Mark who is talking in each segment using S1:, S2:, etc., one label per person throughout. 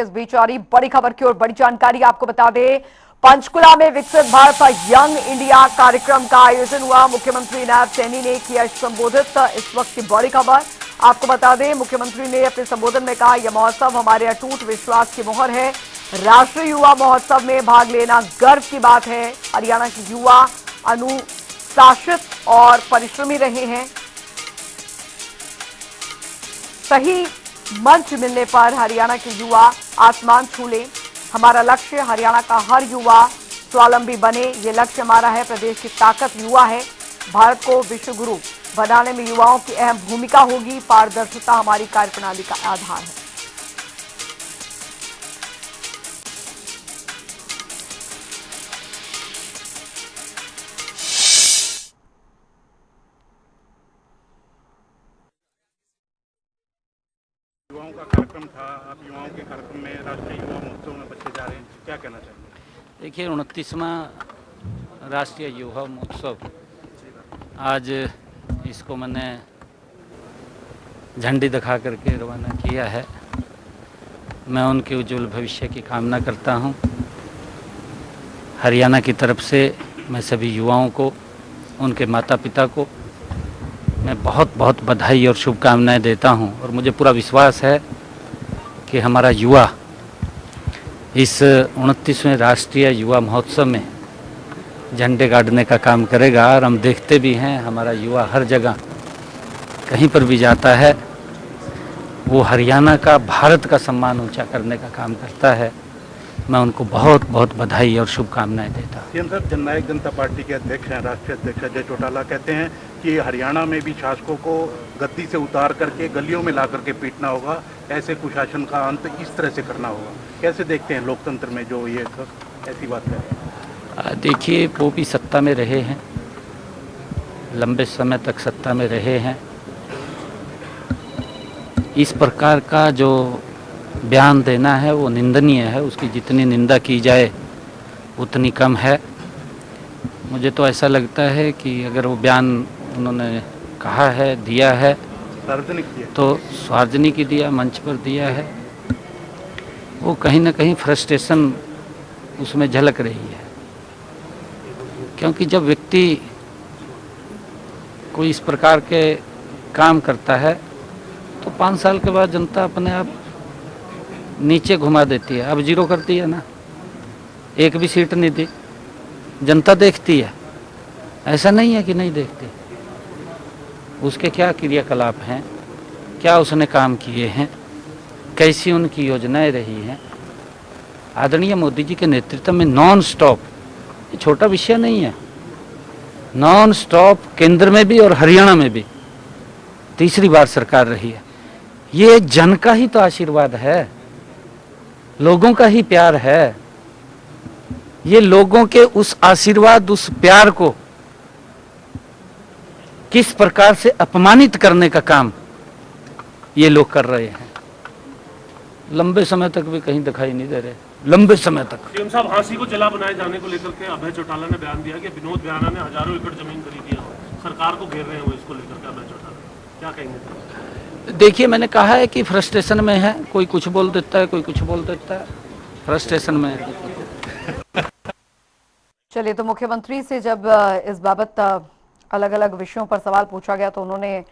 S1: इस बीच आ रही बड़ी खबर की और बड़ी जानकारी आपको बता दें, पंचकुला में विकसित भारत यंग इंडिया कार्यक्रम का आयोजन हुआ। मुख्यमंत्री नायब सैनी ने किया संबोधित। इस वक्त की बड़ी खबर आपको बता दें, मुख्यमंत्री ने अपने संबोधन में कहा, यह महोत्सव हमारे अटूट विश्वास की मोहर है। राष्ट्रीय युवा महोत्सव में भाग लेना गर्व की बात है। हरियाणा के युवा अनुशासित और परिश्रमी रहे हैं। सही मंच मिलने पर हरियाणा के युवा आसमान छू लें। हमारा लक्ष्य हरियाणा का हर युवा स्वावलंबी बने, ये लक्ष्य हमारा है। प्रदेश की ताकत युवा है। भारत को विश्व गुरु बनाने में युवाओं की अहम भूमिका होगी। पारदर्शिता हमारी कार्यप्रणाली का आधार है।
S2: युवाओं का कार्यक्रम था, आप युवाओं के कार्यक्रम में राष्ट्रीय युवा महोत्सव में बच्चे जा रहे हैं, क्या कहना चाहेंगे?
S3: देखिए, 29वां राष्ट्रीय युवा महोत्सव आज इसको मैंने झंडी दिखा करके रवाना किया है। मैं उनके उज्जवल भविष्य की कामना करता हूं। हरियाणा की तरफ से मैं सभी युवाओं को, उनके माता पिता को मैं बहुत बहुत बधाई और शुभकामनाएं देता हूं। और मुझे पूरा विश्वास है कि हमारा युवा इस 29वें राष्ट्रीय युवा महोत्सव में झंडे गाड़ने का काम करेगा। और हम देखते भी हैं, हमारा युवा हर जगह कहीं पर भी जाता है, वो हरियाणा का, भारत का सम्मान ऊंचा करने का काम करता है। मैं उनको बहुत बहुत बधाई और शुभकामनाएं देता हूँ।
S2: सीएम साहब, जननायक जनता पार्टी के अध्यक्ष हैं, राष्ट्रीय अध्यक्ष अजय चौटाला कहते हैं कि हरियाणा में भी शासकों को गद्दी से उतार करके गलियों में ला करके पीटना होगा, ऐसे कुशासन का अंत इस तरह से करना होगा। कैसे देखते हैं लोकतंत्र में जो ये ऐसी बात है?
S3: देखिए, वो भी सत्ता में रहे हैं, लंबे समय तक सत्ता में रहे हैं। इस प्रकार का जो बयान देना है वो निंदनीय है। उसकी जितनी निंदा की जाए उतनी कम है। मुझे तो ऐसा लगता है कि अगर वो बयान उन्होंने कहा है, दिया है,
S2: सार्वजनिक दिया,
S3: तो सार्वजनिक ही दिया, मंच पर दिया है। वो कहीं ना कहीं फ्रस्ट्रेशन उसमें झलक रही है। क्योंकि जब व्यक्ति कोई इस प्रकार के काम करता है तो 5 साल के बाद जनता अपने आप नीचे घुमा देती है। अब जीरो करती है ना, एक भी सीट नहीं दी। जनता देखती है, ऐसा नहीं है कि नहीं देखती। उसके क्या क्रियाकलाप हैं, क्या उसने काम किए हैं, कैसी उनकी योजनाएं रही हैं। आदरणीय मोदी जी के नेतृत्व में नॉन स्टॉप, ये छोटा विषय नहीं है, नॉन स्टॉप केंद्र में भी और हरियाणा में भी तीसरी बार सरकार रही है। ये जन का ही तो आशीर्वाद है, लोगों का ही प्यार है। ये लोगों के उस आशीर्वाद, उस प्यार को किस प्रकार से अपमानित करने का काम ये लोग कर रहे हैं, लंबे समय तक भी कहीं दिखाई नहीं दे रहे। लंबे समय तक
S4: सीएम साहब, हांसी को जला बनाए जाने को लेकर के अभय चौटाला ने बयान दिया कि विनोद बिहाना ने हजारों एकड़ जमीन खरीदी है, सरकार को घेर रहे हैं वो, इसको लेकर के अभय चौटाला क्या कहेंगे?
S3: देखिए, मैंने कहा है कि फ्रस्ट्रेशन में है, कोई कुछ बोल देता है, कोई कुछ बोल देता है, फ्रस्ट्रेशन में है।
S1: चलिए, तो मुख्यमंत्री से जब इस बाबत अलग अलग विषयों पर सवाल पूछा गया तो उन्होंने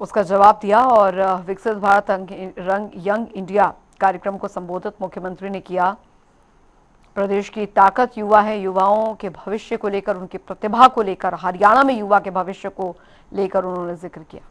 S1: उसका जवाब दिया और विकसित भारत यंग इंडिया कार्यक्रम को संबोधित मुख्यमंत्री ने किया। प्रदेश की ताकत युवा है। युवाओं के भविष्य को लेकर, उनकी प्रतिभा को लेकर, हरियाणा में युवा के भविष्य को लेकर उन्होंने जिक्र किया।